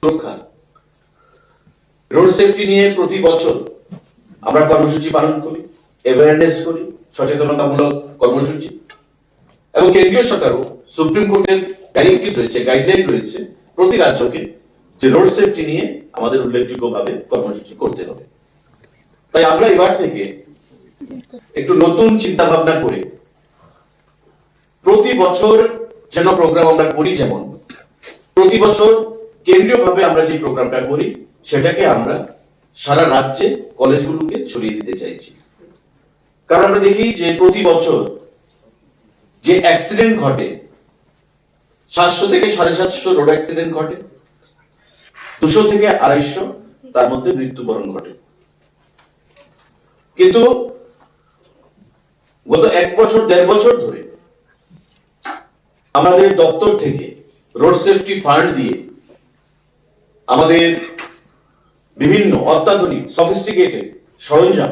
সুরক্ষা, road safety নিয়ে প্রতি বছর আমরা কর্মসূচি পালন করি, অ্যাওয়ারনেস করি, সচেতনতামূলক কর্মসূচি, এবং কেন্দ্রীয় সরকারও সুপ্রিম কোর্টের ডাইরেক্টিভ রয়েছে, গাইডলাইন রয়েছে প্রতি রাজ্যকে যে রোড সেফটি নিয়ে আমাদের উল্লেখযোগ্যভাবে কর্মসূচি করতে হবে। তাই আমরা এবার থেকে একটু নতুন চিন্তা ভাবনা করে প্রতি বছর যেন প্রোগ্রাম আমরা করি, যেমন প্রতি বছর কেন্দ্রীয়ভাবে আমরা যে প্রোগ্রামটা করি সেটাকে আমরা সারা রাজ্যে কলেজগুলোকে ছড়িয়ে দিতে চাইছি। কারণ আমরা দেখি যে প্রতি বছর যে অ্যাক্সিডেন্ট ঘটে 700 থেকে 750 রোড অ্যাক্সিডেন্ট ঘটে, 200 থেকে 250 তার মধ্যে মৃত্যুবরণ ঘটে। কিন্তু গত 1 বছর 1.5 বছর ধরে আমাদের দপ্তর থেকে রোড সেফটি ফান্ড দিয়ে আমাদের বিভিন্ন অত্যাধুনিক সফিস্টিকেটেড সরঞ্জাম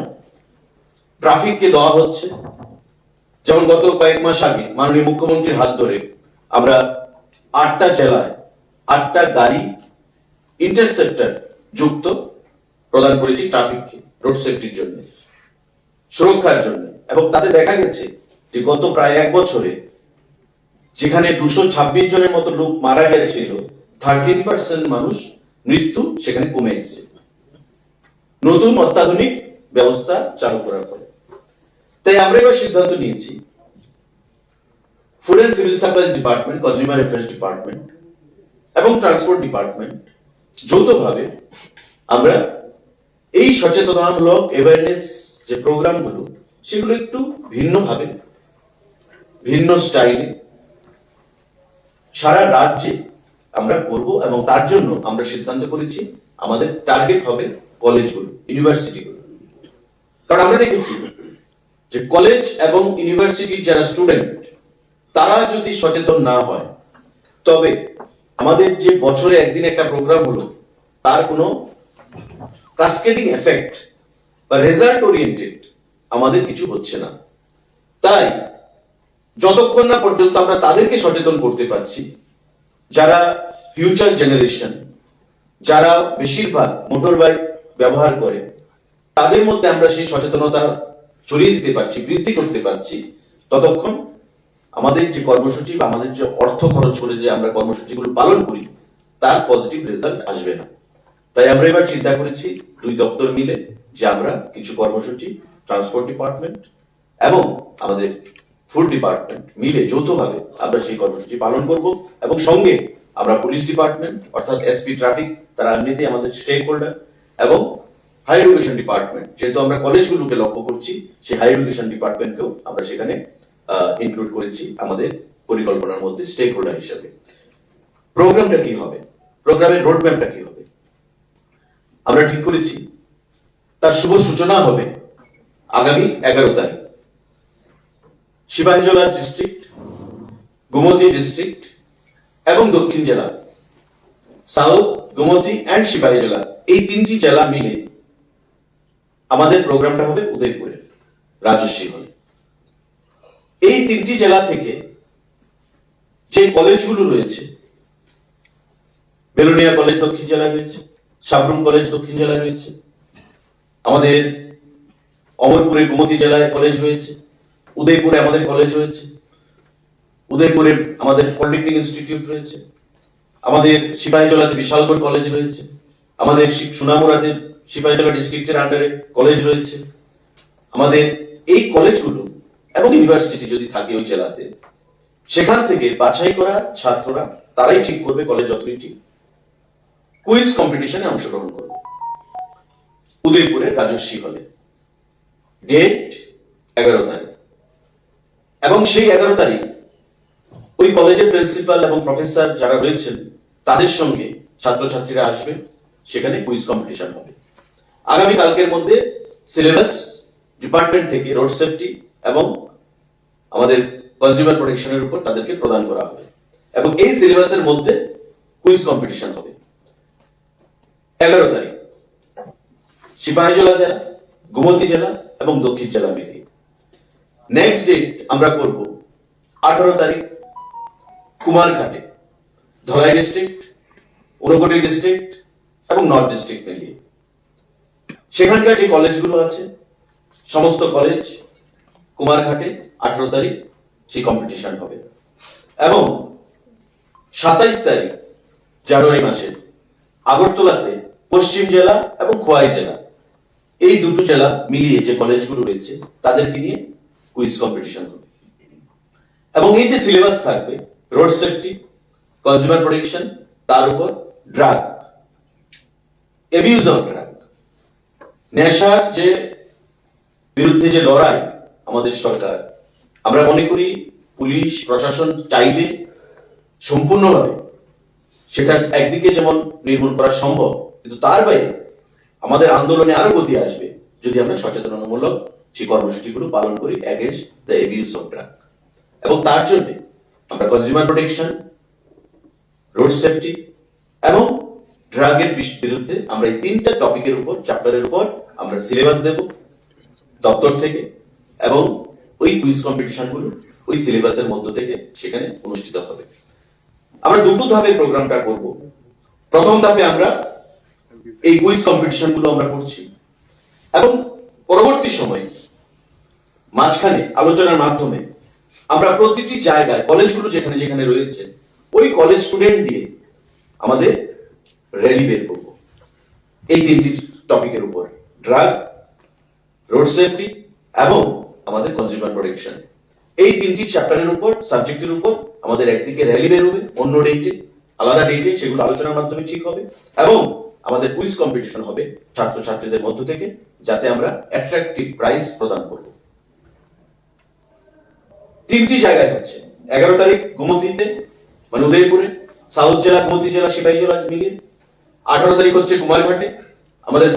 ট্রাফিককে দেওয়া হচ্ছে। যেমন গত কয়েক মাস আগে মাননীয় মুখ্যমন্ত্রীর হাত ধরে আমরা 8টা জেলায় 8টা গাড়ি ইন্টারসেপ্টর যুক্ত প্রদান করেছি ট্রাফিককে, রোড সেফটির জন্য, সুরক্ষার জন্য। এবং তাতে দেখা গেছে যে গত প্রায় 1 বছরে যেখানে 226 জনের মতো লোক মারা গেছিল, 13% মানুষ মৃত্যু সেখানে কমে এসেছে নতুন অত্যাধুনিক ব্যবস্থা চালু করার ফলে। তাই আমরা এবার সিদ্ধান্ত নিয়েছি food and civil supplies department, consumer affairs department এবং ট্রান্সপোর্ট ডিপার্টমেন্ট যৌথভাবে আমরা এই সচেতনতামূলক অ্যাওয়ারনেস যে প্রোগ্রামগুলো সেগুলো একটু ভিন্নভাবে, ভিন্ন স্টাইলে সারা রাজ্যে আমরা করব। এবং তার জন্য আমরা সিদ্ধান্ত করেছি আমাদের টার্গেট হবে কলেজগুলো, ইউনিভার্সিটিগুলো। কারণ আমরা দেখেছি যে কলেজ এবং ইউনিভার্সিটির যারা স্টুডেন্ট তারা যদি সচেতন না হয় তবে আমাদের যে বছরে একদিন একটা প্রোগ্রাম হলো তার কোনো কাসকেডিং এফেক্ট বা রেজাল্ট ওরিয়েন্টেড আমাদের কিছু হচ্ছে না। তাই যতক্ষণ না পর্যন্ত আমরা তাদেরকে সচেতন করতে পারছি, যারা ফিউচার জেনারেশন, যারা বেশিরভাগ মোটর বাইক ব্যবহার করে, তাদের মধ্যে আমরা সেই সচেতনতা ছড়িয়ে দিতে পারছি, বৃদ্ধি করতে পারছি, ততক্ষণ আমাদের যে কর্মসূচি বা আমাদের যে অর্থ খরচ করে যে আমরা কর্মসূচিগুলো পালন করি তার পজিটিভ রেজাল্ট আসবে না। তাই আমরা এবার চিন্তা করেছি 2 দপ্তর মিলে যে আমরা কিছু কর্মসূচি ট্রান্সপোর্ট ডিপার্টমেন্ট এবং আমাদের ফুড ডিপার্টমেন্ট মিলে যৌথভাবে আমরা সেই কর্মসূচি পালন করব। এবং সঙ্গে আমরা পুলিশ ডিপার্টমেন্ট অর্থাৎ এসপি ট্রাফিক, তারা এমনিতেই আমাদের স্টেক হোল্ডার, এবং হাই এডুকেশন ডিপার্টমেন্ট, যেহেতু আমরা কলেজগুলোকে লক্ষ্য করছি, সেই হাই এডুকেশন ডিপার্টমেন্টকেও আমরা সেখানে ইনক্লুড করেছি আমাদের পরিকল্পনার মধ্যে স্টেক হোল্ডার হিসেবে। প্রোগ্রামটা কি হবে, প্রোগ্রামের রোডম্যাপটা কি হবে, আমরা ঠিক করেছি তার শুভ সূচনা হবে আগামী 11 তারিখ সিপাহীজলা ডিস্ট্রিক্ট, গোমতী ডিস্ট্রিক্ট এবং দক্ষিণ জেলা, সাউথ, গোমতী এন্ড সিপাহীজলা, এই 3টি জেলা মিলে আমাদের প্রোগ্রামটা হবে উদয়পুরে রাজশ্রী হলে। এই 3টি জেলা থেকে যে কলেজগুলো রয়েছে, বেলোনিয়া কলেজ দক্ষিণ জেলায় রয়েছে, সাবরুম কলেজ দক্ষিণ জেলায় রয়েছে, আমাদের অমরপুরের গোমতী জেলায় কলেজ রয়েছে, উদয়পুরে আমাদের কলেজ রয়েছে, উদয়পুরে আমাদের পলিটেকনিক ইনস্টিটিউট রয়েছে, আমাদের সিপাহীজলাতে বিশালগড় কলেজ রয়েছে, আমাদের সোনামুড়াতে সিপাহীজলা ডিস্ট্রিক্টের আন্ডারে কলেজ রয়েছে। আমাদের এই কলেজগুলো এবং ইউনিভার্সিটি যদি থাকে ওই জেলাতে, সেখান থেকে বাছাই করা ছাত্ররা তারাই ঠিক করবে, কলেজ অথরিটি কুইজ কম্পিটিশনে অংশগ্রহণ করবে উদয়পুরে রাজশ্রী হলে। ডেট 11 তারিখ, এবং সেই 11 তারিখ ওই কলেজের প্রিন্সিপাল এবং প্রফেসর যারা রয়েছেন তাদের সঙ্গে ছাত্রছাত্রীরা আসবে, সেখানে কুইজ কম্পিটিশন হবে। আগামী কালকের মধ্যে সিলেবাস ডিপার্টমেন্ট থেকে রোড সেফটি এবং আমাদের কনজিউমার প্রোটেকশনের উপর তাদেরকে প্রদান করা হবে, এবং এই সিলেবাসের মধ্যে কুইজ কম্পিটিশন হবে 11 তারিখ সিপাহীজলা জেলা, গোমতী জেলা এবং দক্ষিণ জেলা মিলিয়ে। নেক্সট ডেট আমরা করব 18 তারিখ কুমারঘাটে, ধলাই ডিস্ট্রিক্ট, ঊনকোটি ডিস্ট্রিক্ট এবং নর্থ ডিস্ট্রিক্ট মিলিয়ে। সেখানকার যে কলেজগুলো আছে সমস্ত কলেজ কুমারঘাটে 18 তারিখ সেই কম্পিটিশন হবে এবং 27 তারিখ জানুয়ারি মাসে আগরতলাতে পশ্চিম জেলা এবং খোয়াই জেলা এই দুটো জেলা মিলিয়ে যে কলেজগুলো রয়েছে তাদেরকে নিয়ে কুইজ কম্পিটিশন হবে এবং এই যে সিলেবাস থাকবে রোড সেফটি, কনজিউমার প্রোটেকশন, তার উপর ড্রাগ, অ্যাবিউজ অফ ড্রাগ, নেশার যে বিরুদ্ধে যে লড়াই আমাদের সরকার, আমরা মনে করি পুলিশ প্রশাসন চাইলে সম্পূর্ণভাবে সেটা একদিকে যেমন নির্মূল করা সম্ভব, কিন্তু তার বাইরে আমাদের আন্দোলনে আরো গতি আসবে যদি আমরা সচেতনতামূলক সেই কর্মসূচিগুলো পালন করি against the abuse of drug. এবং তার জন্য আমরা কনজিউমার প্রোটেকশন, রোড সেফটি এবং ড্রাগের বিরুদ্ধে আমরা এই তিনটা টপিকের উপর, চ্যাপ্টারের উপর আমরা সিলেবাস দেব দপ্তর থেকে এবং ওই কুইজ কম্পিটিশনগুলো ওই সিলেবাসের মধ্য থেকে সেখানে অনুষ্ঠিত হবে। আমরা দুটো ধাপে প্রোগ্রামটা করব। প্রথম ধাপে আমরা এই কুইজ কম্পিটিশনগুলো আমরা করছি এবং পরবর্তী সময়ে মাঝখানে আলোচনার মাধ্যমে আমরা প্রতিটি জায়গায় কলেজগুলো যেখানে যেখানে রয়েছে ওই কলেজ স্টুডেন্ট দিয়ে আমাদের র্যালি বের করব এই তিনটি টপিকের উপর, ড্রাগ, রোড সেফটি এবং আমাদের কনজিউমার প্রোটেকশন। এই তিনটি চ্যাপ্টারের উপর, সাবজেক্টের উপর আমাদের একদিকে র্যালি বের হবে অন্য ডেটে, আলাদা ডেটে, সেগুলো আলোচনার মাধ্যমে ঠিক হবে এবং আমাদের কুইজ কম্পিটিশন হবে ছাত্রছাত্রীদের মধ্য থেকে, যাতে আমরা অ্যাট্রাকটিভ প্রাইজ প্রদান করব। তিনটি জায়গায় হচ্ছে 11 তারিখ গোমতীতে মানে উদয়পুরে, সাউথ জেলা, গোমতী জেলা, সিপাহী জেলা মিলিয়ে। 18 তারিখ হচ্ছে কুমারঘাটে, আমাদের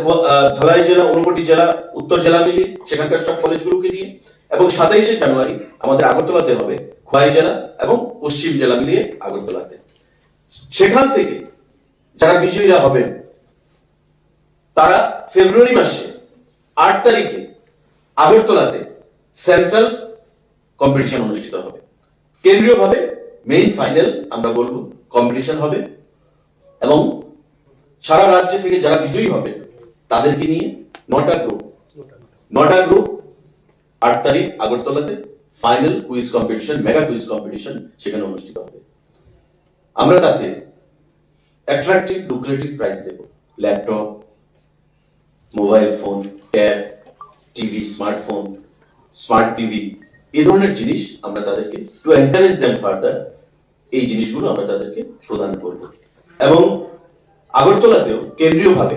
ধলাই জেলা, ঊনকোটি জেলা, উত্তর জেলা মিলিয়ে সেখানকার সব কলেজগুলোকে নিয়ে। এবং 27 জানুয়ারি আমাদের আগরতলাতে হবে, খোয়াই জেলা এবং পশ্চিম জেলা মিলিয়ে আগরতলাতে। সেখান থেকে যারা বিজয়ীরা হবেন তারা ফেব্রুয়ারি মাসে 8 তারিখে আগরতলাতে সেন্ট্রাল কম্পিটিশন অনুষ্ঠিত হবে। কেন্দ্রীয় ভাবে মেইন ফাইনাল আমরা বলবো কম্পিটিশন হবে এবং সারা রাজ্য থেকে যারা বিজয়ী হবে তাদেরকে নিয়ে 9টা গ্রুপ 8 তারিখ আগরতলাতে final quiz competition, mega quiz competition সেখানে অনুষ্ঠিত হবে। আমরা তাতে অ্যাট্রাকটিভ লুক্রেটিভ প্রাইজ দেব, laptop, mobile phone, tab, TV, smartphone, smart TV, এই ধরনের জিনিস আমরা তাদেরকে টু এনকারেজ দেম ফার্দার এই জিনিসগুলো আমরা তাদেরকে প্রদান করব। এবং আগরতলাতেও কেন্দ্রীয়ভাবে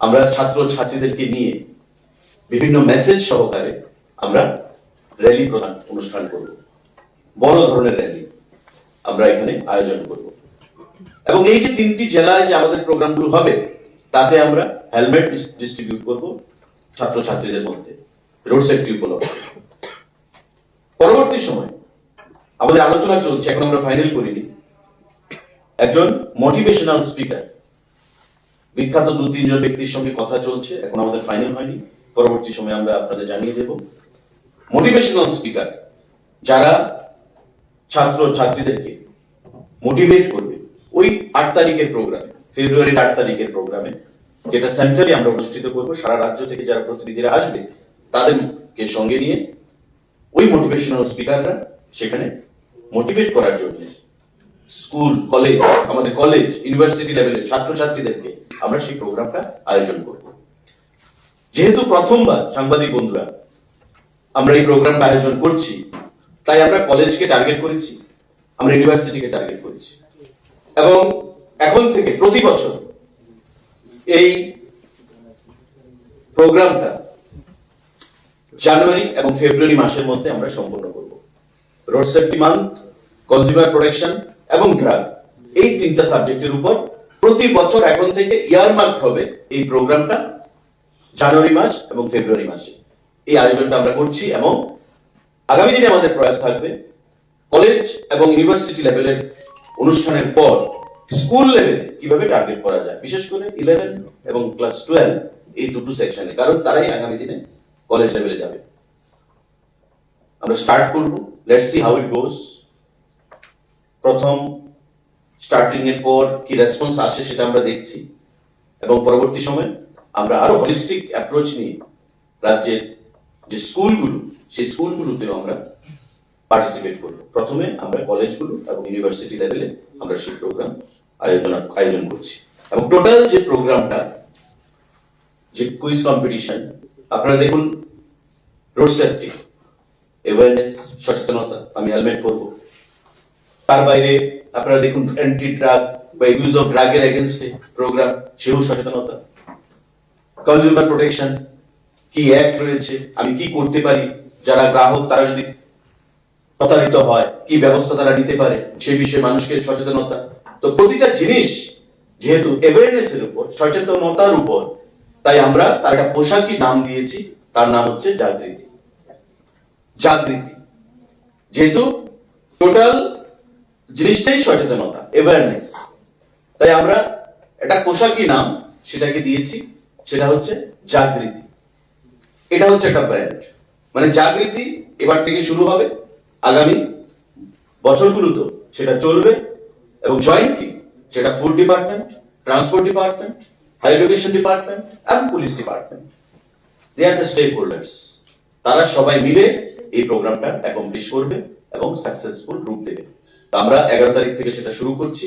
আমরা ছাত্র ছাত্রীদেরকে নিয়ে বিভিন্ন মেসেজ সহকারে আমরা র্যালি প্রদান অনুষ্ঠান করব, বড় ধরনের র্যালি আমরা এখানে আয়োজন করব। এবং এই যে তিনটি জেলায় যে আমাদের প্রোগ্রামগুলো হবে তাতে আমরা হেলমেট ডিস্ট্রিবিউট করব ছাত্র ছাত্রীদের মধ্যে রোড সেফটি উপলক্ষে। পরবর্তী সময় আমাদের আলোচনা চলছে, এখন আমরা ফাইনাল করিনি, একজন মোটিভেশনাল স্পিকার, বিখ্যাত 2-3 জন ব্যক্তির সঙ্গে কথা চলছে, এখন আমাদের ফাইনাল হয়নি, পরবর্তী সময় আমরা আপনাদের জানিয়ে দেব। মোটিভেশনাল স্পিকার যারা ছাত্র ছাত্রীদেরকে মোটিভেট করবে ওই 8 তারিখের প্রোগ্রামে, ফেব্রুয়ারির 8 তারিখের প্রোগ্রামে, যেটা সেন্ট্রালি আমরা অনুষ্ঠিত করব, সারা রাজ্য থেকে যারা প্রতিনিধিরা আসবে তাদেরকে সঙ্গে নিয়ে ওই মোটিভেশনাল স্পিকাররা সেখানে মোটিভেট করার জন্য স্কুল, কলেজ, আমাদের কলেজ, ইউনিভার্সিটি লেভেলের ছাত্রছাত্রীদেরকে আমরা সেই প্রোগ্রামটা আয়োজন করব। যেহেতু প্রথমবার সাংবাদিক বন্ধুরা আমরা এই প্রোগ্রামটা আয়োজন করছি, তাই আমরা কলেজকে টার্গেট করেছি, আমরা ইউনিভার্সিটিকে টার্গেট করেছি এবং এখন থেকে প্রতি বছর এই প্রোগ্রামটা জানুয়ারি এবং ফেব্রুয়ারি মাসের মধ্যে আমরা সম্পন্ন করব। Road safety month, consumer protection এবং ড্রাগ, এই তিনটা সাবজেক্টের উপর প্রতি বছর এখন থেকে ইয়ারমার্ক হবে এই প্রোগ্রামটা জানুয়ারি মাস এবং ফেব্রুয়ারি মাসে। এই আয়োজনটা আমরা করছি এবং আগামী দিনে আমাদের প্রয়াস থাকবে কলেজ এবং ইউনিভার্সিটি লেভেলের অনুষ্ঠানের পর স্কুল লেভেলে কিভাবে টার্গেট করা যায়, বিশেষ করে 11 এবং ক্লাস 12 এই দুটো সেকশনে, কারণ তারাই আগামী দিনে কলেজ লেভেলে যাবে। আমরা স্টার্ট করব, লেটস সি হাউ ইট গোস। প্রথম স্টার্টিং এর পর কি রেসপন্স আসে সেটা আমরা দেখছি, এবং পরবর্তী সময়ে আমরা আরো হলিস্টিক অ্যাপ্রোচ নিয়ে রাজ্যের যে স্কুলগুলো সেই স্কুলগুলোতেও আমরা পার্টিসিপেট করব। প্রথমে আমরা কলেজগুলো এবং ইউনিভার্সিটি লেভেলে আমরা সেই প্রোগ্রাম আয়োজন করছি, এবং টোটাল যে প্রোগ্রামটা, যে কুইজ কম্পিটিশন, আপনারা দেখুন রোড সেফটি অ্যাওয়ারনেস, সচেতনতা, আমি হেলমেট পরবো। তার বাইরে আপনারা দেখুন অ্যান্টি ড্রাগ বা ইউজ অফ ড্রাগের এগেনস্টে প্রোগ্রাম, সেও সচেতনতা। কনজিউমার প্রোটেকশন, কি অ্যাক্ট রয়েছে, আমি কি করতে পারি, যারা গ্রাহক তারা যদি প্রতারিত হয় কি ব্যবস্থা তারা নিতে পারে, সে বিষয়ে মানুষকে সচেতনতা। তো প্রতিটা জিনিস যেহেতু অ্যাওয়ারনেস এর উপর, সচেতনতার উপর, তাই আমরা তার একটা পোশাকি নাম দিয়েছি, তার নাম হচ্ছে জাগৃতি। জাগৃতি যেহেতু টোটাল জিনিসটাই সচেতনতা, অ্যাওয়ারনেস, তাই আমরা একটা পোশাকি নাম সেটাকে দিয়েছি, সেটা হচ্ছে জাগৃতি। এটা হচ্ছে একটা ব্র্যান্ড, মানে জাগৃতি এবার থেকে শুরু হবে, আগামী বছরগুলোতে সেটা চলবে, এবং জয়েন্টলি সেটা food department, transport department, higher education department এবং police department, they are the stakeholders, তারা সবাই মিলে এই প্রোগ্রামটা অ্যাকমপ্লিশ করবে এবং সাকসেসফুল রূপ দেবে। তো আমরা 11 তারিখ থেকে সেটা শুরু করছি,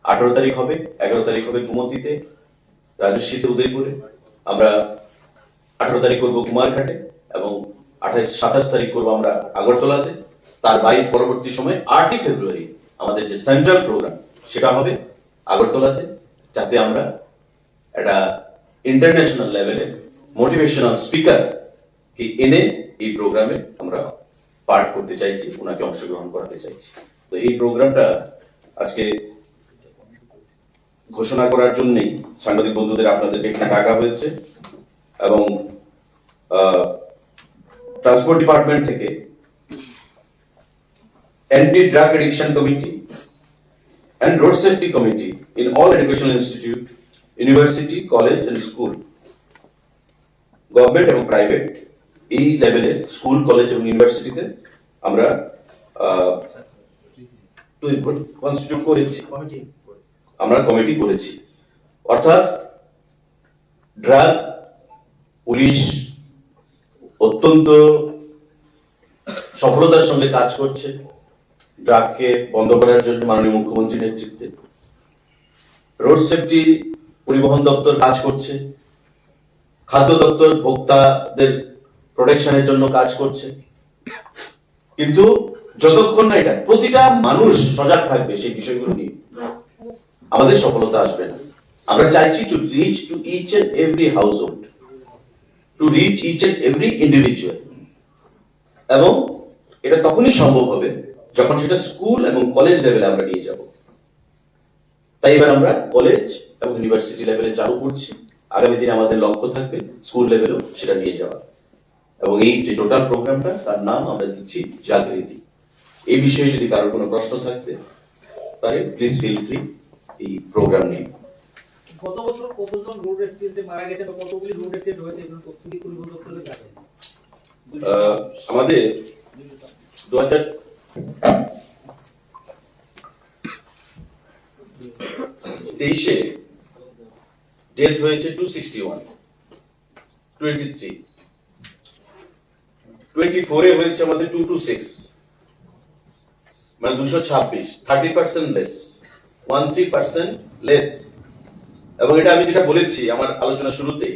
18 তারিখ হবে, 11 তারিখ হবে কুমতিতে, রাজস্বীতে, উদয়পুরে, আমরা 18 তারিখ করবো কুমারঘাটে, এবং 28-27 তারিখ করবো আমরা আগরতলাতে। তার বাইরে পরবর্তী সময় 8ই ফেব্রুয়ারি আমাদের যে সেন্ট্রাল প্রোগ্রাম সেটা হবে আগরতলাতে, যাতে আমরা একটা ইন্টারন্যাশনাল লেভেলে মোটিভেশনাল স্পিকার কে এনে এই প্রোগ্রামে আমরা পার্ট করতে চাইছি, ওনাকে অংশগ্রহণ করাতে চাইছি। তো এই প্রোগ্রামটা আজকে ঘোষণা করার জন্যই সাংবাদিক বন্ধুদের আপনাদেরকে এখানে ডাকা হয়েছে, এবং ট্রান্সপোর্ট ডিপার্টমেন্ট থেকে anti drug addiction committee and road safety committee in all educational institute, university, college and school, government এবং প্রাইভেট, এই লেভেলে স্কুল, কলেজ এবং ইউনিভার্সিটিতে আমরা কনস্টিটিউট করেছি, আমরা কমিটি করেছি। অর্থাৎ ড্রাগ পুলিশ অত্যন্ত সফলতার সঙ্গে কাজ করছে, ড্রাগকে বন্ধ করার জন্য মাননীয় মুখ্যমন্ত্রীর নেতৃত্বে। রোড সেফটি পরিবহন দপ্তর কাজ করছে, খাদ্য দপ্তর ভোক্তাদের প্রোটেকশনের জন্য কাজ করছে, কিন্তু যতক্ষণ না এটা প্রতিটা মানুষ সজাগ থাকবে সেই বিষয়গুলো নিয়ে, আমাদের সফলতা আসবে না। আমরা চাইছি to reach to each and every household, to reach each and every individual, এবং এটা তখনই সম্ভব হবে যখন সেটা স্কুল এবং কলেজ লেভেলে আমরা নিয়ে যাব। তাই এবার আমরা কলেজ এবং ইউনিভার্সিটি লেভেলে চালু করছি, আগামী দিনে আমাদের লক্ষ্য থাকবে স্কুল লেভেলেও সেটা নিয়ে যাওয়া, এবং এই যে টোটাল প্রোগ্রামটা তার নাম আমরা দিচ্ছি জাগৃতি। এই বিষয়ে যদি কারোর কোনো প্রশ্ন থাকতে পারে প্লিজ ফিল ফ্রি এই প্রোগ্রাম নিয়ে। গত বছর কতজন রোড অ্যাক্সিডেন্টে মারা গেছে বা কতগুলি রোড অ্যাক্সিডেন্ট হয়েছে এগুলো তথ্য কি পরিবহন দপ্তরের কাছে? আমাদের 2023 ডেথ হয়েছে 261, 23, 24 হয়েছে আমাদের 226, মানে 226, 30% লেস, 13% লেস। এবং এটা আমি যেটা বলেছি আমার আলোচনা শুরুতেই,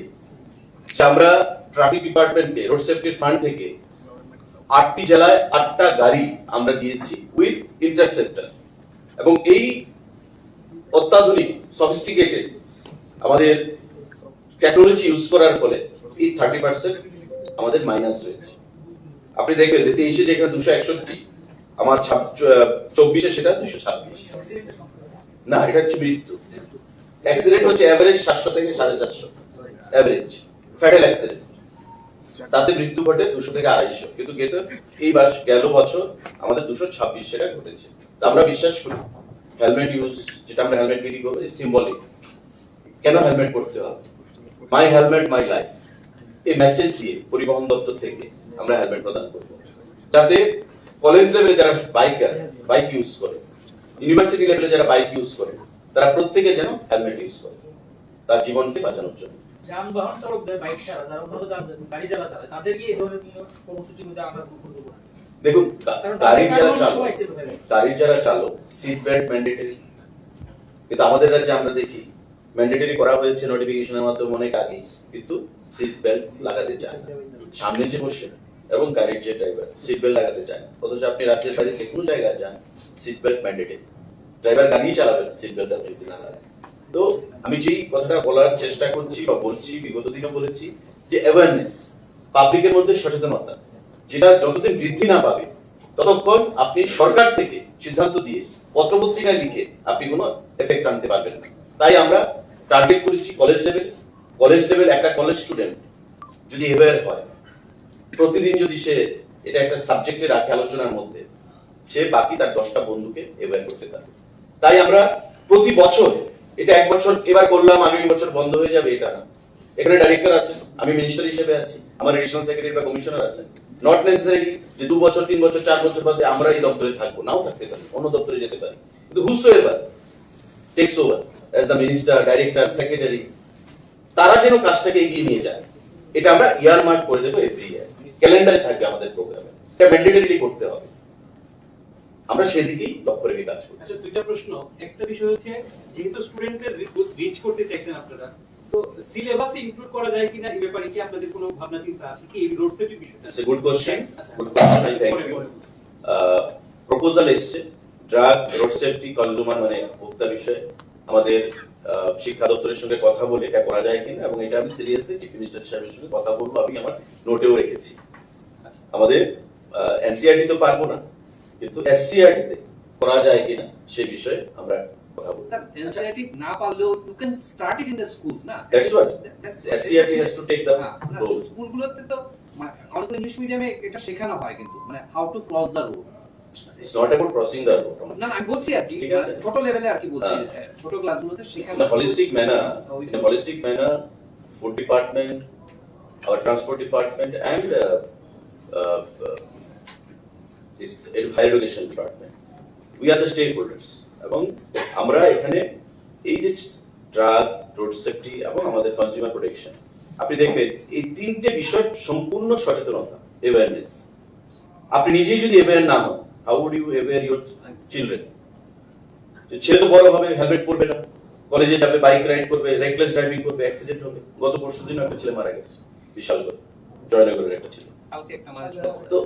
যে আমরা ট্রাফিক ডিপার্টমেন্টকে রোড সেফটি ফান্ড থেকে 8টি জেলায় 8টা গাড়ি আমরা দিয়েছি উইথ ইন্টারসেপ্টর, এবং এই অত্যাধুনিক সফিস্টিকেটেড আমাদের টেকনোলজি ইউজ করার ফলে এই 30% আমাদের মাইনাস হয়েছে। আপনি দেখবেন যে 23-এ যেখানে 261, আমার 24-এ সেটা 226। না, এটা হচ্ছে মৃত্যু। অ্যাক্সিডেন্ট হচ্ছে এভারেজ 700 থেকে 750 এভারেজ ফ্যাটাল অ্যাক্সিডেন্ট, তাতে মৃত্যু ঘটে 200 থেকে 250, কিন্তু গেল বছর আমাদের 226 সেটা ঘটেছে। আমরা বিশ্বাস করি হেলমেট ইউজ, যেটা আমরা হেলমেট বিলি করবো, সিম্বলিক। কেন হেলমেট পরতে হবে? মাই হেলমেট মাই লাইফ, এই মেসেজ দিয়ে পরিবহন দপ্তর থেকে আমরা হেলমেট প্রদান করবো, যাতে কলেজ লেভেলে যারা বাইক ইউজ করে ইউনিভার্সিটি লেভেলে যারা বাইক ইউজ করে তারা প্রত্যেকে যেন হেলমেট ইউজ করে তার জীবনকে বাঁচানোর জন্য। যানবাহন চালকদের বাইক ছাড়া যারা অন্যান্য গাড়ি চালায় তাদেরকে এই ধরনের কোনো কর্মসূচির মধ্যে আমরা গ্রহণ করবো না। দেখুন, কারণ গাড়ির যারা তাদের চালক, সময় accident হয়ে যায়। গাড়ির যারা চালক সিট বেল্ট ম্যান্ডেটরি, কিন্তু আমাদের রাজ্যে আমরা দেখি ম্যান্ডেটরি করা হয়েছে নোটিফিকেশনের মাধ্যমে অনেক আগে, কিন্তু সিট বেল্ট লাগাতে চায় না। সামনে যে বসে এবং গাড়ির যে ড্রাইভার সিট বেল্ট লাগাতে চায় না, অথচ আপনি রাজ্যের বাইরে যে কোনো জায়গায় যান সিট বেল্ট ম্যান্ডেটরি, ড্রাইভার গাড়ি চালাবেন সিট বেল্ট আপনি যদি না লাগান। তো আমি যেই কথাটা বলার চেষ্টা করছি বা বলছি, বিগত দিনও বলেছি যে অ্যাওয়ারনেস, পাবলিকের মধ্যে সচেতনতা, যেটা যতদিন বৃদ্ধি না পাবে ততক্ষণ আপনি সরকার থেকে সিদ্ধান্ত দিয়ে পত্রপত্রিকায় লিখে আপনি কোনো এফেক্ট আনতে পারবেন না। তাই আমরা টার্গেট করেছি কলেজ লেভেল একটা কলেজ স্টুডেন্ট যদি অ্যাওয়্যার হয়, প্রতিদিন যদি সে এটা একটা সাবজেক্টে রাখে আলোচনার মধ্যে, সে বাকি তার 10টা বন্ধুকে অ্যাওয়্যার করতে পারবে। তাই আমরা প্রতি বছর, এটা এক বছর এবার করলাম আগামী বছর বন্ধ হয়ে যাবে এটা না। এখানে ডাইরেক্টর আছেন, আমি মিনিস্টার হিসেবে আছি, আমার এডিশনাল সেক্রেটারি বা কমিশনার আছেন। নট নেসেসারি যে 2 বছর 3 বছর 4 বছর বাদে আমরা এই দপ্তরে থাকবো, নাও থাকতে পারি, অন্য দপ্তরে যেতে পারি, কিন্তু whosoever takes over as the minister, director, secretary, তারা যেন কাজটাকে এগিয়ে নিয়ে যায়, এটা আমরা ইয়ার মার্ক করে দেবো। এভরি ইয়ার ক্যালেন্ডারে থাকবে আমাদের প্রোগ্রামে, এটা ম্যান্ডেটরিলি করতে হবে। আমরা সেদিকেই লক্ষ্য রেখে কাজ করি। আচ্ছা, দুইটা প্রশ্ন। একটা বিষয় হচ্ছে, যেহেতু স্টুডেন্টদের রিচ করতে চাইছেন আপনারা, তো সিলেবাসে ইনক্লুড করা যায় কিনা এই ব্যাপারে কি আপনাদের কোনো ভাবনা চিন্তা আছে কি? এই রোড সেফটি বিষয়টা গুড কোশ্চেন, আচ্ছা। Good question, I thank you. Proposal এসছে ড্রাগ রোড সেফটি কনজিউমার মানে ভোক্তা বিষয়ে, আমাদের শিক্ষা দপ্তরের সঙ্গে কথা বলে এটা করা যায় কিনা, এবং এটা আমি সিরিয়াসলি চিফ মিনিস্টার সাহেবের সঙ্গে কথা বলবো, আমি আমার নোটেও রেখেছি। আমাদের এনসিআরটি তো পারবো না, কিন্তু এসসিআরটি তে করা যায় কিনা সে বিষয়ে আমরা কথা বলবো। Sir, NCERT না পারলেও you can start it in the schools, না? That's what That's- SCRT has to take the হ্যাঁ, না, role. স্কুলগুলোতে তো মানে অনেক ইংলিশ মিডিয়ামে এটা শেখানো হয়, কিন্তু মানে how to cross the road. It's not about crossing the road. না না, আমি বলছি আর কি, ঠিক আছে। ছোট লেভেলে আর কি বলছি, হ্যাঁ। ছোট ক্লাসগুলোতে শেখানো In a holistic manner, ওই- in a holistic manner, food department, our transport department, and this higher education department, we are the stakeholders. এবং আমরা এখানে এই যে ড্রাগ, রোড সেফটি এবং আমাদের কনজিউমার প্রোটেকশন, আপনি দেখবেন এই তিনটে বিষয় সম্পূর্ণ সচেতনতা, অ্যাওয়ারনেস। আপনি নিজেই যদি অ্যাওয়ার না হন, how would you aware your children? ছেলে তো বড় হবে, হেলমেট পরবে না, কলেজে যাবে, বাইক রাইড করবে, রেকলেস ড্রাইভিং করবে, অ্যাক্সিডেন্ট হবে। গত পরশুদিন একটা ছেলে মারা গেছে বিশালগড়, জয়নগরের একটা ছেলে। কালকে একটা মানুষ তো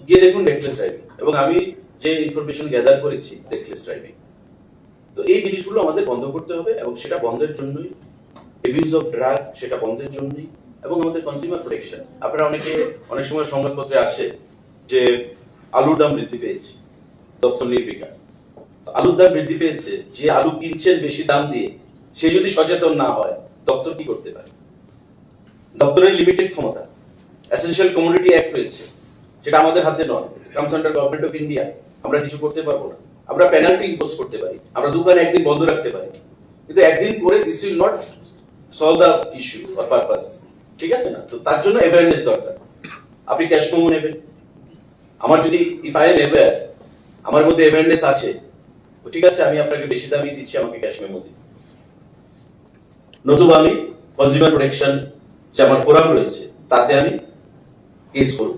গিয়ে দেখুন রেকলেস ড্রাইভিং, এবং আমি যে ইনফরমেশন গ্যাদার করেছি রেকলেস ড্রাইভিং। তো এই জিনিসগুলো আমাদের বন্ধ করতে হবে, এবং সেটা বন্ধের জন্যই অ্যাবিউজ অফ ড্রাগ, সেটা বন্ধের জন্যই, এবং আমাদের কনজিউমার প্রোটেকশন। আপনারা অনেক সময় সংবাদপত্রে আসে যে আলুর দাম বৃদ্ধি পেয়েছে, দপ্তর নির্বিকার। আলুর দাম বৃদ্ধি পেয়েছে, যে আলু কিনছেন বেশি দাম দিয়ে, সে যদি সচেতন না হয়, দপ্তর কি করতে পারে? দপ্তরের লিমিটেড ক্ষমতা, এসেনশিয়াল কমোডিটি অ্যাক্ট হয়েছে, সেটা আমাদের হাতে নয়, comes under government of India. আমরা কিছু করতে পারবো না। আমরা পেনাল্টি ইম্পোজ করতে পারি, আমরা দোকান একদিন বন্ধ রাখতে পারি, কিন্তু একদিন করে this will not solve the issue or purpose. ঠিক আছে না? তো তার জন্য অ্যাওয়ারনেস দরকার। আপনি ক্যাশ মেমো নেবেন, আমার যদি ইফ আই এম অ্যাওয়্যার, আমার মধ্যে অ্যাওয়ারনেস আছে, তো ঠিক আছে, আমি আপনাকে বেশি দামই দিচ্ছি, আমাকে ক্যাশ মেমো দিন। নতুবা আমি কনজিউমার প্রোটেকশন যে আমার ফোরাম রয়েছে তাতে আমি কেস করব।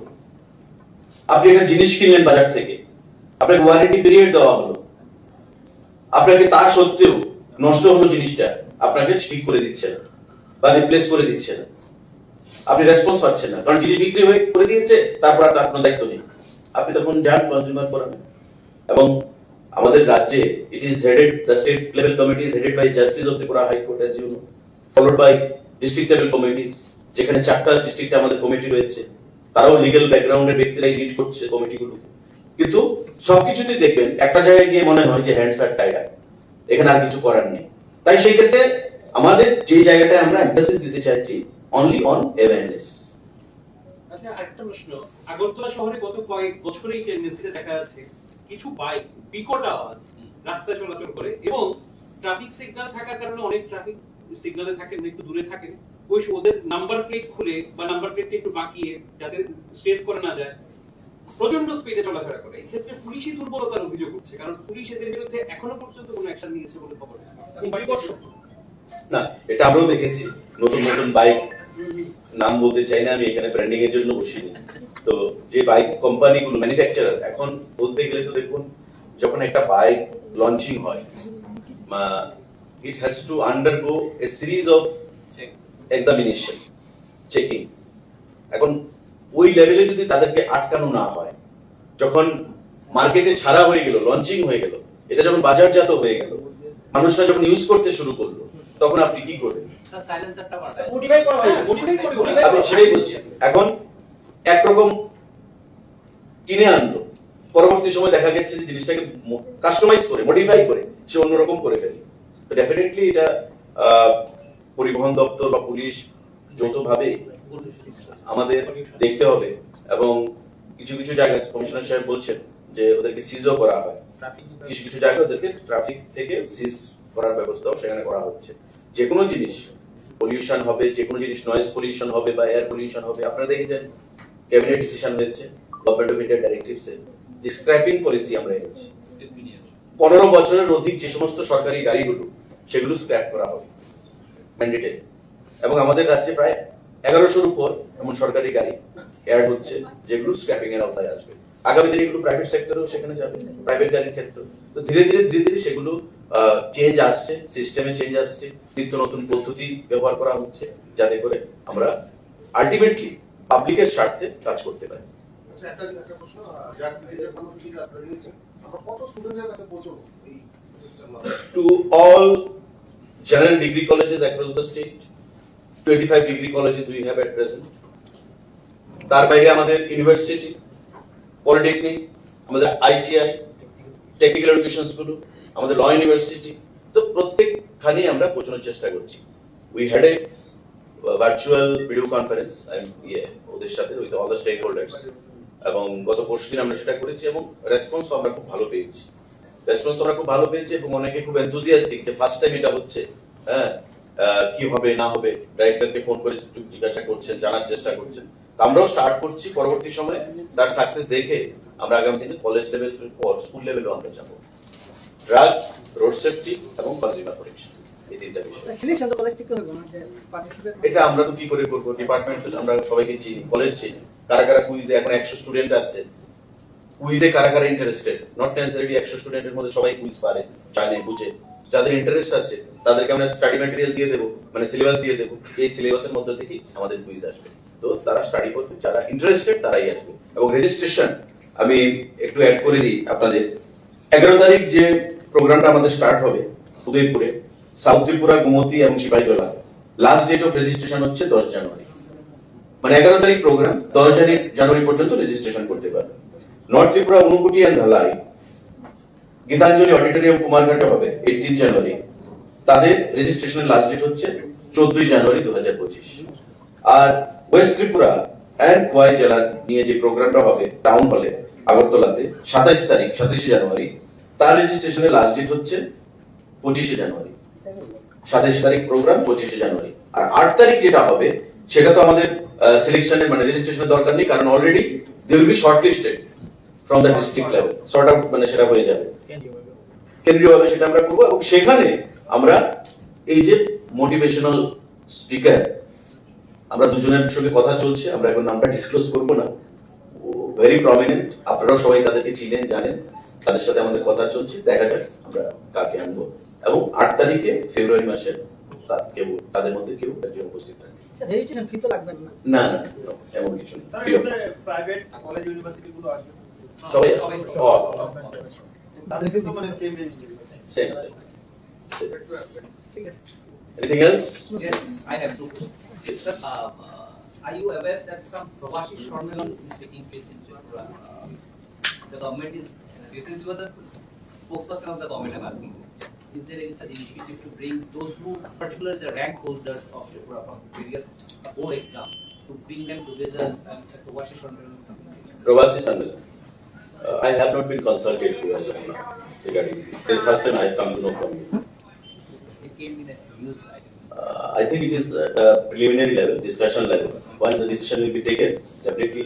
আপনি একটা জিনিস কিনলেন বাজার থেকে, আপনাকে ওয়ারেন্টি পিরিয়ড দেওয়া হলো, আপনাকে তা সত্ত্বেও নষ্ট হলো জিনিসটা, আপনাকে ঠিক করে দিচ্ছে না বা রিপ্লেস করে দিচ্ছে না, আপনি রেসপন্স পাচ্ছেন না, কারণ জিনিস বিক্রি হয়ে করে দিয়েছে, তারপর আর তার কোনো দায়িত্ব নেই। আপনি তখন যান কনজিউমার ফোরামে, এবং আমাদের রাজ্যে it is headed, the state level committee is headed by justice of Tripura high court, as you know, followed by district level committees, যেখানে 4টা ডিস্ট্রিক্টে আমাদের কমিটি রয়েছে, তারাও লিগ্যাল ব্যাকগ্রাউন্ডের ব্যক্তিরাই লিড করছে কমিটিগুলো। কিন্তু সবকিছুতে দেখবেন একটা জায়গায় গিয়ে মনে হয় যে হ্যান্ডস আর টাইড আপ, এখানে আর কিছু করার নেই। তাই সেই ক্ষেত্রে আমাদের যে জায়গাটায় আমরা এমফাসিস দিতে চাইছি, অনলি অন অ্যাওয়ারনেস। আচ্ছা, আরেকটা প্রশ্ন। আগরতলা শহরে গত কয়েক বছরেই টেন্ডেন্সিটা দেখা যাচ্ছে, কিছু বাইক বিকট আওয়াজ রাস্তায় চলাচল করে, এবং ট্রাফিক সিগন্যাল থাকার কারণে অনেক ট্রাফিক সিগন্যালে থাকেন, একটু দূরে থাকেন, ওদের নাম্বার প্লেট খুলে বা নাম্বার প্লেটটা একটু বাঁকিয়ে যাতে স্টেজ করে না যায়, প্রচন্ড স্পিডে চলাফেরা করে। এই ক্ষেত্রে পুলিশই দুর্বলতার অভিযোগ উঠছে, কারণ পুলিশ এদের বিরুদ্ধে এখনো পর্যন্ত কোনো অ্যাকশন নিয়েছে বলে খবর নেই। না, এটা আমরাও দেখেছি, নতুন নতুন বাইক, নাম বলতে চাই না আমি, এখানে ব্র্যান্ডিং এর জন্য বসিনি। তো যে বাইক কোম্পানিগুলো, ম্যানুফ্যাকচারার, এখন বলতে গেলে তো দেখুন, যখন একটা বাইক লঞ্চিং হয়, it has to undergo A series of examination, checking. এখন ওই লেভেলে যদি তাদেরকে আটকানো না হয়, যখন মার্কেটে ছাড়া হয়ে গেল, লঞ্চিং হয়ে গেল, এটা যখন বাজারজাত হয়ে গেল, মানুষরা যখন ইউজ করতে শুরু করলো, তখন আপনি কি করবেন? মোটিফাই করা হয়, মোটিফাই করে আমি সেটাই বলছি। এখন একরকম কিনে আনলো, পরবর্তী সময় দেখা গেছে যে জিনিসটাকে কাস্টমাইজ করে, মডিফাই করে সে অন্যরকম করে ফেলে। তো ডেফিনেটলি এটা পরিবহন দপ্তর বা পুলিশ যৌথভাবে আমাদের দেখতে হবে, এবং কিছু কিছু জায়গায় কমিশনার সাহেব বলছেন যে ওদেরকে সিজও করা হয়, কিছু কিছু জায়গায় ওদেরকে ট্রাফিক থেকে সিজ করার ব্যবস্থাও সেখানে করা হচ্ছে। যে কোনো জিনিস পলিউশন হবে, যে কোনো জিনিস নয়েজ পলিউশন হবে বা এয়ার পলিউশন হবে, আপনারা দেখেছেন ক্যাবিনেট ডিসিশন হয়েছে গভর্নমেন্ট অফ ইন্ডিয়া ডাইরেক্টিভসে যে স্ক্র্যাপিং পলিসি আমরা এনেছি। 15 বছরের অধিক যে সমস্ত সরকারি গাড়িগুলো, সেগুলো স্ক্র্যাপ করা হবে ম্যান্ডেটরি। এবং আমাদের রাজ্যে প্রায় 1100-র উপর এমন সরকারি গাড়ি অ্যাড হচ্ছে যেগুলো স্ক্র্যাপিং এর আওতায় আসবে। আগামী দিনে এগুলো প্রাইভেট সেক্টরেও সেখানে যাবে, প্রাইভেট গাড়ির ক্ষেত্রে। তো ধীরে ধীরে সেগুলো চেঞ্জ আসছে, সিস্টেমে চেঞ্জ আসছে, নিত্য নতুন পদ্ধতি ব্যবহার করা হচ্ছে, যাতে করে আমরা আলটিমেটলি পাবলিকের স্বার্থে কাজ করতে পারি। আচ্ছা, একটা প্রশ্ন, আমরা কত স্টুডেন্টের কাছে পৌঁছবো এই system? To all general degree colleges across the state, 25 degree colleges we have at present. তার বাইরে আমাদের ইউনিভার্সিটি, পলিটেকনিক, আমাদের ITI, টেকনিক্যাল এডুকেশন স্কুল, আমাদের ল ইউনিভার্সিটি, তো প্রত্যেকখানে আমরা পৌঁছানোর চেষ্টা করছি। We had a virtual video conference ওদের সাথে, with all the stakeholders, এবং গত পরশুদিন আমরা সেটা করেছি, এবং রেসপন্স আমরা খুব ভালো পেয়েছি। এবং অনেকে খুব এনথুজিয়াস্টিক যে ফার্স্ট টাইম এটা হচ্ছে, হ্যাঁ, কি হবে না হবে ডাইরেক্টরকে ফোন করে জিজ্ঞাসা করছেন, জানার চেষ্টা করছেন। আমরাও স্টার্ট করছি, পরবর্তী সময়ে তার সাকসেস দেখে আমরা আগামী দিনে কলেজ লেভেল পর স্কুল লেভেলও আমরা যাব। ড্রাগ, রোড সেফটি এবং কনজিউমার প্রোটেকশন, এই তিনটা বিষয়। সিলেকশন তো কলেজ থেকে হবে না, যে পার্টিসিপেট এটা আমরা তো কি করে করবো? ডিপার্টমেন্ট আমরা সবাইকে চিনি, কলেজ চিনি, কারা কারা কুইজে, এখন 100 স্টুডেন্ট আছে, কুইজে কারা কারা ইন্টারেস্টেড, নট নেসেসারিলি 100 স্টুডেন্টের মধ্যে সবাই কুইজ পারে, জানে, বুঝে। যাদের ইন্টারেস্ট আছে তাদেরকে আমরা স্টাডি ম্যাটেরিয়াল দিয়ে দেবো, মানে সিলেবাস দিয়ে দেবো, এই সিলেবাসের মধ্যে থেকেই আমাদের কুইজ আসবে। তো তারা স্টাডি করবে, যারা ইন্টারেস্টেড তারাই আসবে। এবং রেজিস্ট্রেশন আমি একটু অ্যাড করে দিই আপনাদের। 11 তারিখ যে প্রোগ্রামটা আমাদের স্টার্ট হবে উদয়পুরে, সাউথ ত্রিপুরা, গোমতী এবং Sepahijala, last date of registration হচ্ছে 10 জানুয়ারি। মানে 11 তারিখ প্রোগ্রাম, 10 জানুয়ারি পর্যন্ত রেজিস্ট্রেশন করতে পারবে। North Tripura, Unakoti and Dhalai, Gitanjali auditorium, কুমারঘাটে হবে 18 জানুয়ারি। তাদের রেজিস্ট্রেশনের লাস্ট ডেট হচ্ছে 14 জানুয়ারি 2025। আর ওয়েস্ট ত্রিপুরা এন্ড খোয়াই জেলা নিয়ে যে প্রোগ্রামটা হবে টাউন হলে আগরতলাতে 27 জানুয়ারি, তার রেজিস্ট্রেশনের লাস্ট ডেট হচ্ছে 25 জানুয়ারি। 27 তারিখ প্রোগ্রাম, 25 জানুয়ারি। আর 8 তারিখ যেটা হবে সেটা তো আমাদের সিলেকশনের মানে রেজিস্ট্রেশনের দরকার নেই, কারণ already they will be shortlisted from the district level, sort out, মানে সেটা হয়ে যাবে কেন্দ্রীয়ভাবে, সেটা আমরা করবো। এবং সেখানে আমরা এই যে মোটিভেশনাল স্পিকার, আমরা দুজনের সঙ্গে কথা চলছে, আমরা এখন নামটা ডিসক্লোজ করবো না, ভেরি প্রমিনেন্ট, আপনারাও সবাই তাদেরকে চিনেন, জানেন, তাদের সাথে আমাদের কথা চলছে, দেখা যাক আমরা কাকে আনবো। এবং 8 তারিখে ফেব্রুয়ারি মাসের তাদের মধ্যে কেউ একজন উপস্থিত থাকবে। রেজিস্ট্রেশন ফি তো লাগবে না? না না, এমন কিছু না, প্রাইভেট কলেজ ইউনিভার্সিটি গুলো আসবে, সবাই তাদেরকে তো মানে সেম রেজিস্ট্রেশন। সেম। ঠিক আছে। Anything else? Yes, I have two questions. Sir, are you aware that some Prawashi Shammelan is taking place in Tripura? The government is, this is what the spokesperson of the government I'm asking. Is there any such initiative to bring those who, particularly the rank holders of Tripura from various board exams, to bring them together at Prawashi Shammelan? Pravasi Sammelan. I have not been consulted to as of now regarding this. The first time I come to know from you. It came in a news item. I think it is at a preliminary level, discussion level. Once the decision will be taken, definitely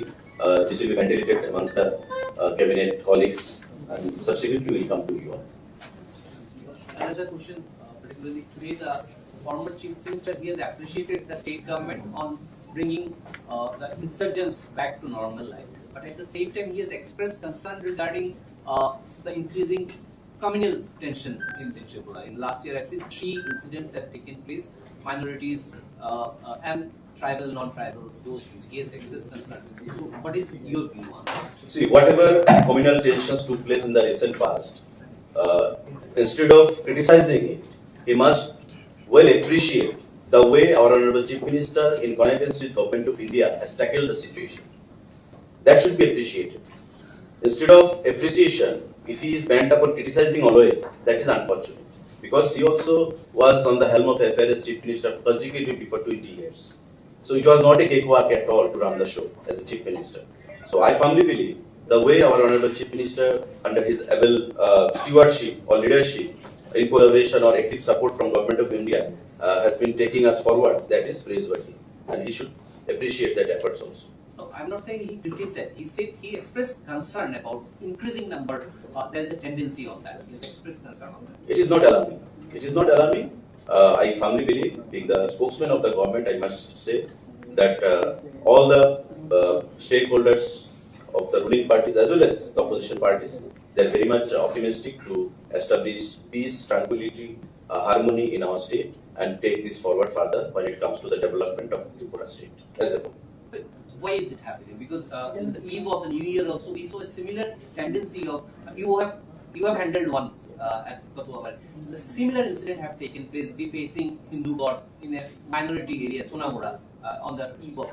this will be ventilated amongst the cabinet colleagues, and subsequently will come to you all. Another question, particularly today, the former chief minister, he has appreciated the state government on bringing the insurgents back to normal life. But at the same time, he has expressed concern regarding the increasing communal tension in Tripura. In last year, at least 3 incidents have taken place, minorities and tribal, non-tribal, those which he has expressed concern. So what is your view on that? See, whatever communal tensions took place in the recent past, instead of criticizing it, he must well appreciate the way our Honorable Chief Minister, in connivance with Government of India, has tackled the situation. That should be appreciated. Instead of appreciation, if he is bent upon criticizing always, that is unfortunate. Because he also was on the helm of affairs as Chief Minister consecutively for 20 years. So it was not a cakewalk at all to run the show as a Chief Minister. So I firmly believe the way our Honorable Chief Minister, under his able stewardship or leadership, in collaboration or active support from Government of India, has been taking us forward, that is praiseworthy. And he should appreciate that efforts also. No, I'm not saying he criticized. He said he expressed concern about increasing number. There is a tendency on that. He has expressed concern on that. It is not alarming. It is not alarming. I firmly believe, being the spokesman of the government, I must say that all the stakeholders of the ruling parties as well as the opposition parties, they are very much optimistic to establish peace, tranquility, harmony in our state and take this forward further when it comes to the development of Tripura state as a whole. But why is it happening? Because in the eve of the new year also we saw a similar tendency of you have handled one at Kathuawar. The similar incident have taken place defacing Hindu gods in a minority area, Sonamura, on the eve of.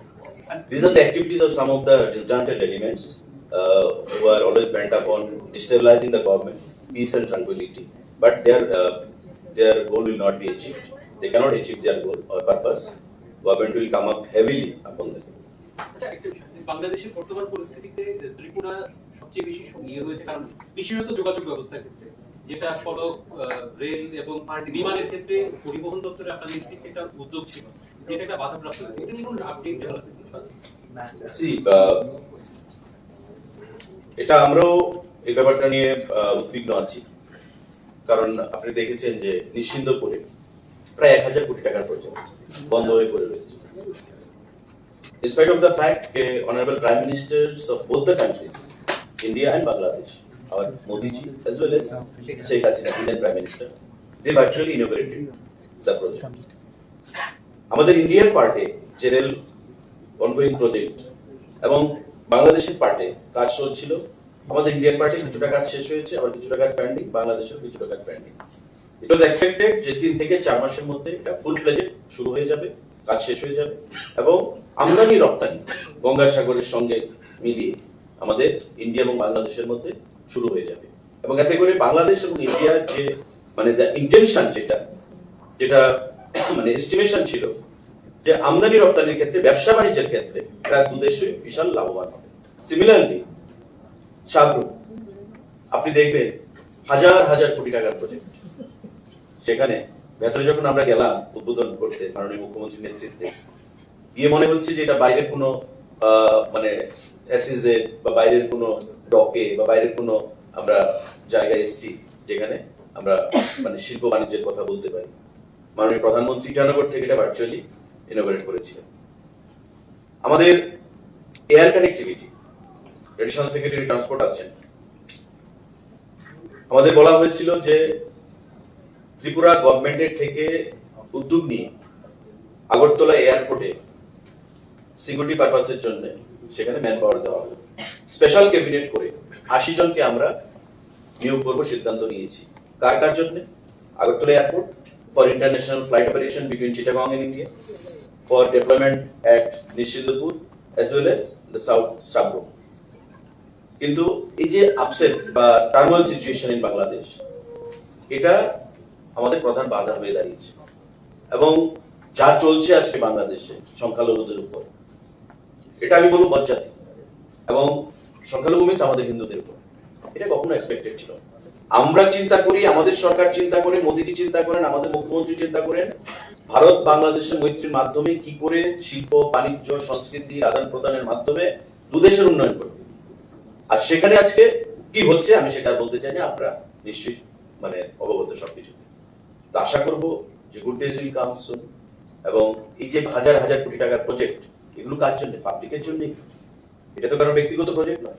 And These are the activities of some of the disgruntled elements who are always bent upon destabilizing the government, peace and tranquility. But their goal will not be achieved. They cannot achieve their goal or purpose. Government will come up heavily upon them. আচ্ছা, একটা বাংলাদেশের বর্তমান পরিস্থিতিতে ত্রিপুরা সবচেয়ে বেশি ইয়ে হয়েছে, কারণ বিশেষত যোগাযোগ ব্যবস্থার ক্ষেত্রে, যেটা সড়ক, রেল এবং বিমানের ক্ষেত্রে পরিবহন দপ্তরে আপনার নেতৃত্বে একটা উদ্যোগ ছিল, যেটা একটা বাধাপ্রাপ্ত হয়েছে। এটা নিয়ে কোনো আপডেট ডেভেলপমেন্ট কিছু আছে? See, এটা আমরাও এই ব্যাপারটা নিয়ে উদ্বিগ্ন আছি, কারণ আপনি দেখেছেন যে নিশ্চিন্দপুরে প্রায় 1000 কোটি টাকার প্রজেক্ট বন্ধ হয়ে পড়ে রয়েছে। In spite of the fact that Honorable Prime Ministers of both the countries, India and Bangladesh, our Modi ji as well as Sheikh Hasina, Indian Prime Minister, they virtually inaugurated the project. আমাদের ইন্ডিয়ার পার্টে general ongoing project এবং বাংলাদেশের পার্টে কাজ চলছিল। আমাদের Indian পার্টে কিছুটা কাজ শেষ হয়েছে, আবার কিছুটা কাজ পেন্ডিং, বাংলাদেশের কিছুটা কাজ পেন্ডিং। ইট ওয়াজ এক্সপেক্টেড যে 3 থেকে 4 মাসের মধ্যে এটা ফুল ফ্লেজেড শুরু হয়ে যাবে, কাজ শেষ হয়ে যাবে এবং আমদানি রপ্তানি গঙ্গাসাগরের সঙ্গে মিলিয়ে আমাদের ইন্ডিয়া এবং বাংলাদেশের মধ্যে শুরু হয়ে যাবে। এবং এতে করে বাংলাদেশ এবং ইন্ডিয়ার যে মানে ইন্টেনশন যেটা মানে এস্টিমেশন ছিল যে আমদানি রপ্তানির ক্ষেত্রে, ব্যবসা বাণিজ্যের ক্ষেত্রে এরা দুদেশই বিশাল লাভবান হবে। সিমিলারলি সাবরুম আপনি দেখবেন হাজার হাজার কোটি টাকার প্রজেক্ট, সেখানে ভেতরে যখন আমরা গেলাম উদ্বোধন করতে মাননীয় মুখ্যমন্ত্রীর নেতৃত্বে, গিয়ে মনে হচ্ছে যে এটা বাইরের কোনো মানে এসইজে বা বাইরের কোনো ডকে বা বাইরের কোনো আমরা জায়গায় এসেছি যেখানে আমরা মানে শিল্প বাণিজ্যের কথা বলতে পারি। মাননীয় প্রধানমন্ত্রী ইটানগর থেকে এটা ভার্চুয়ালি ইনোগ্রেট করেছিলেন। আমাদের air connectivity, additional secretary transport আছেন, আমাদের বলা হয়েছিল যে ত্রিপুরা গভর্নমেন্টের থেকে উদ্যোগ নিয়ে আগরতলা এয়ারপোর্টে সিকিউরিটি পারপাসের জন্য সেখানে ম্যান পাওয়ার দেওয়া হবে। স্পেশাল ক্যাবিনেট করে 80 জনকে আমরা নিয়োগ করব সিদ্ধান্ত নিয়েছি। কার কার জন্য? Agartala airport for international flight operation between Chittagong and India, for development at Nischintapur as well as the south Sabro। কিন্তু এই যে আপসেট বা টার্মাল সিচুয়েশন ইন বাংলাদেশ, এটা আমাদের প্রধান বাধা হয়ে দাঁড়িয়েছে। এবং যা চলছে আজকে বাংলাদেশে সংখ্যালঘুদের উপর, এটা আমি বলবো বজ্জাতি, এবং সংখ্যালঘু মিন্স আমাদের হিন্দুদের উপর, এটা কখনো এক্সপেক্টেড ছিল। আমরা চিন্তা করি, আমাদের সরকার চিন্তা করে, মোদিজি চিন্তা করেন, আমাদের মুখ্যমন্ত্রী চিন্তা করেন ভারত বাংলাদেশের মৈত্রীর মাধ্যমে কি করে শিল্প, বাণিজ্য, সংস্কৃতির আদান প্রদানের মাধ্যমে দুদেশের উন্নয়ন করবে। আর সেখানে আজকে কি হচ্ছে আমি সেটা আর বলতে চাই না, আপনারা নিশ্চয়ই মানে অবগত সবকিছুতে। তো আশা করব যে গুড ডেজ উইল কাম সুন, এবং এই যে হাজার হাজার কোটি টাকার প্রজেক্ট, এগুলো কার জন্য? পাবলিকের জন্যই। এটা তো কারো ব্যক্তিগত প্রজেক্ট নয়।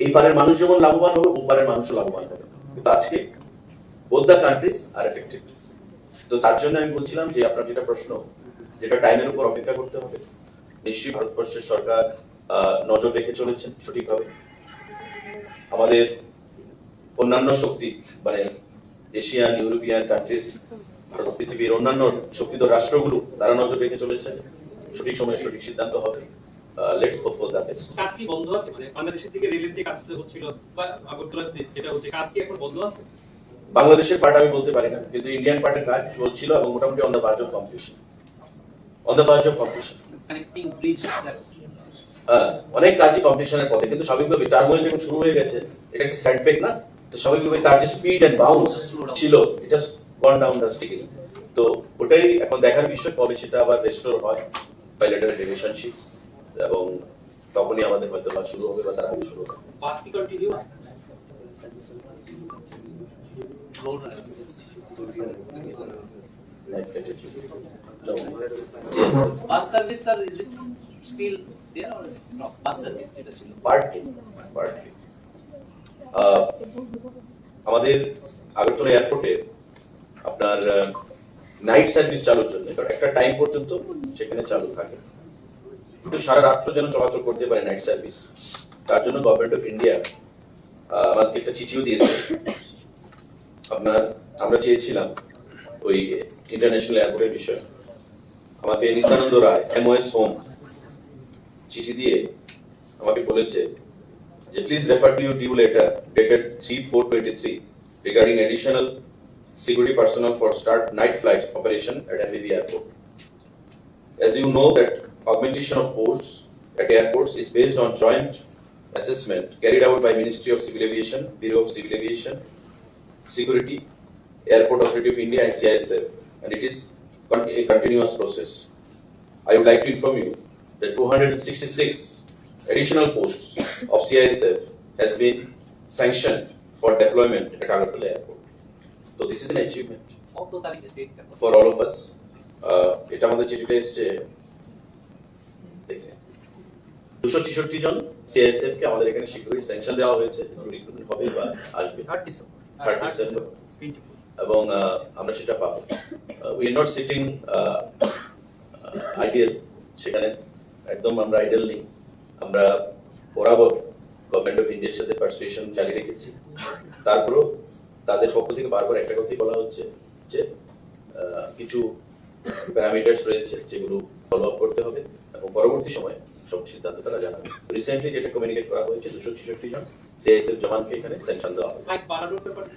এই পারের মানুষ যেমন লাভবান হবে, ও পারের মানুষও লাভবান হবে। কিন্তু আজকে both the countries are affected. তো তার জন্য আমি বলছিলাম যে আপনার যেটা প্রশ্ন, যেটা টাইমের উপর অপেক্ষা করতে হবে, নিশ্চয়ই ভারতবর্ষের সরকার নজর রেখে চলেছেন সঠিকভাবে। আমাদের অন্যান্য শক্তি মানে এশিয়ান, ইউরোপিয়ান কান্ট্রিজ, ভারত পৃথিবীর অন্যান্য শক্তিধর রাষ্ট্রগুলো তারা নজর রেখে চলেছেন। সঠিক সময়ে সঠিক সিদ্ধান্ত হবে। Let's go for that. কাজ কি বন্ধ আছে, মানে বাংলাদেশের থেকে রেলের যে কাজটা হচ্ছিল বা আগরতলা যেটা হচ্ছে, কাজ কি এখন বন্ধ আছে? বাংলাদেশের পার্ট আমি বলতে পারি না, কিন্তু ইন্ডিয়ান পার্টের কাজ চলছিল এবং মোটামুটি on the verge of completion. On the verge of completion. Connecting bridge that অনেক কাজই কমপ্লিশনের পথে, কিন্তু স্বাভাবিকভাবে টার্মোয়েল যখন শুরু হয়ে গেছে, এটা একটা সেটব্যাক না, তো স্বাভাবিকভাবে তার যে স্পিড এন্ড বাউন্স ছিল, এটা গন ডাউন ড্রাস্টিক্যালি। তো ওটাই এখন দেখার বিষয়, কবে সেটা আবার রেস্টোর হয় বাইলেটারাল রিলেশনশিপ, এবং তখনই আমাদের হয়তো কাজ শুরু হবে বা তার আগে শুরু হবে। বাস কি কন্টিনিউ আছে? road runners. No. Bus service, sir, is it still there or is it stopped? Bus service, যেটা ছিল। Partly. আমাদের আগরতলা এয়ারপোর্টে আপনার নাইট সার্ভিস চালুর জন্য একটা টাইম পর্যন্ত সেখানে চালু থাকে, কিন্তু সারা রাত্র যেন চলাচল করতে পারে নাইট সার্ভিস, তার জন্য গভর্নমেন্ট অফ ইন্ডিয়া আমাদেরকে একটা চিঠিও দিয়েছে। আমরা চেয়েছিলাম ওই ইন্টারন্যাশনাল এয়ারপোর্টের বিষয়ে। আমাকে নিত্যানন্দ রায় MOS হোম চিঠি দিয়ে আমাকে বলেছে যে please refer to your due letter dated 3/4/23 regarding additional security personnel for start night flight operation at MBB airport. As you know that augmentation of posts at airports is based on joint assessment carried out by Ministry of Civil Aviation, Bureau of Civil Aviation, Security, Airport Authority of India and CISF, and it is a continuous process. I would like to inform you that 266 additional posts of CISF has been sanctioned for deployment at Agartala Airport. So this is an achievement কত তারিখে date টা? for all of us. এটা আমাদের চিঠিটা এসছে, দেখেন 266 জন CISF কে আমাদের এখানে শীঘ্রই স্যাংশন দেওয়া হয়েছে, রিক্রুটমেন্ট হবে বা আসবে 3rd December. 3rd December, এবং আমরা সেটা পাবো। We are not sitting ideal, সেখানে একদম আমরা আইডিয়াল নেই। আমরা বরাবর গভর্নমেন্ট অফ ইন্ডিয়ার সাথে পারসুয়েশন চালিয়ে রেখেছি। তারপরও তাদের পক্ষ থেকে বারবার একটা কথাই বলা হচ্ছে যে কিছু প্যারামিটার্স রয়েছে যেগুলো ফলো আপ করতে হবে, এবং পরবর্তী সময়ে সব সিদ্ধান্ত তারা জানাবে। রিসেন্টলি যেটা কমিউনিকেট করা হয়েছে 266 জন CISF জওয়ানকে এখানে স্যাংশন দেওয়া হবে। লাইক বাড়ানোর ব্যাপারে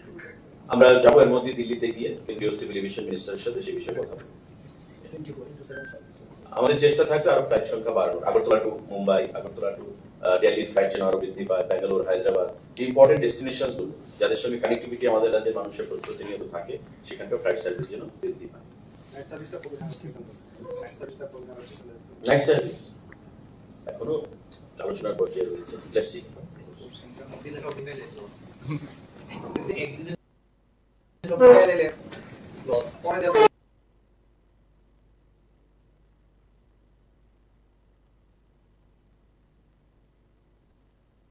আমরা যাবো এর মধ্যে দিল্লিতে গিয়ে কেন্দ্রীয় সিভিল এভিয়েশন মিনিস্টারের সাথে সে বিষয়ে কথা বলবো। আমাদের চেষ্টা থাকবে আরো ফ্লাইট সংখ্যা বাড়ানোর, আগরতলা টু মুম্বাই, আগরতলা টু দিল্লির ফ্লাইট যেন আরো বৃদ্ধি পায়, ব্যাঙ্গালোর, হায়দ্রাবাদ, যে ইম্পর্টেন্ট ডেস্টিনেশন গুলো যাদের সঙ্গে কানেক্টিভিটি আমাদের রাজ্যের মানুষের প্রতিনিয়ত থাকে, সেখানকার ফ্লাইট সার্ভিস যেন বৃদ্ধি পায়। নাইট সার্ভিস এখনো আলোচনার পর্যায়ে রয়েছে, লেটস সি। একদিনের সব মিলে একদিনের সব মিলে loss পরে দেখো